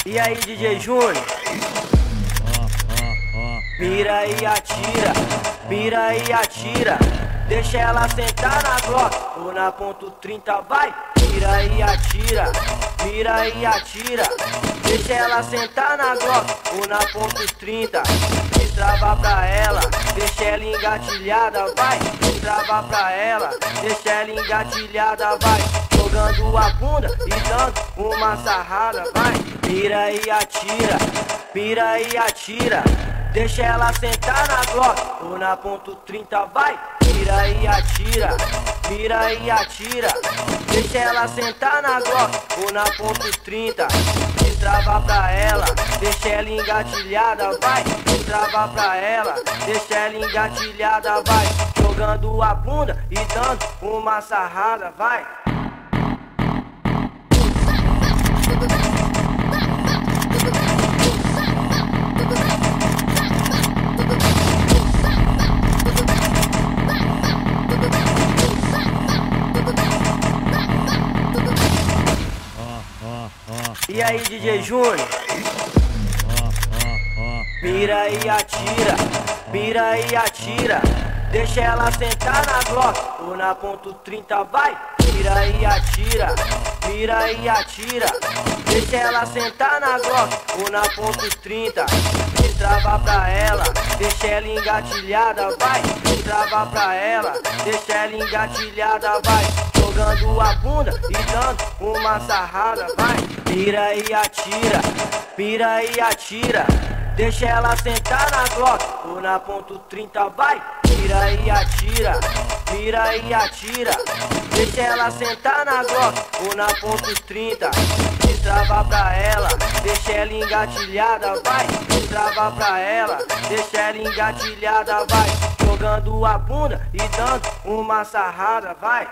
E aí, DJ Júnior? Mira e atira, mira e atira. Deixa ela sentar na Glock ou na ponto 30, vai. Mira e atira, mira e atira. Deixa ela sentar na Glock ou na ponto 30. Destrava pra ela, deixa ela engatilhada, vai. Destrava pra ela, deixa ela engatilhada, vai. Jogando a bunda e dando uma sarrada, vai. Mira e atira, mira e atira. Deixa ela sentar na Glock ou na ponto 30, vai. Mira e atira, mira e atira. Deixa ela sentar na Glock ou na ponto 30. Destrava pra ela, deixa ela engatilhada, vai. Destrava pra ela, deixa ela engatilhada, vai. Jogando a bunda e dando uma sarrada, vai. E aí, DJ Júnior? Mira e atira, mira e atira. Deixa ela sentar na Glock ou na ponto 30, vai. Mira e atira, mira e atira. Deixa ela sentar na Glock ou na ponto 30. Destrava pra ela, deixa ela engatilhada, vai. Destrava pra ela, deixa ela engatilhada, vai. Jogando a bunda e dando uma sarrada, vai. Mira e atira, mira e atira. Deixa ela sentar na Glock ou na ponto 30, vai. Mira e atira, mira e atira. Deixa ela sentar na Glock ou na ponto 30. Destrava pra ela, deixa ela engatilhada, vai. Destrava pra ela, deixa ela engatilhada, vai. Jogando a bunda e dando uma sarrada, vai.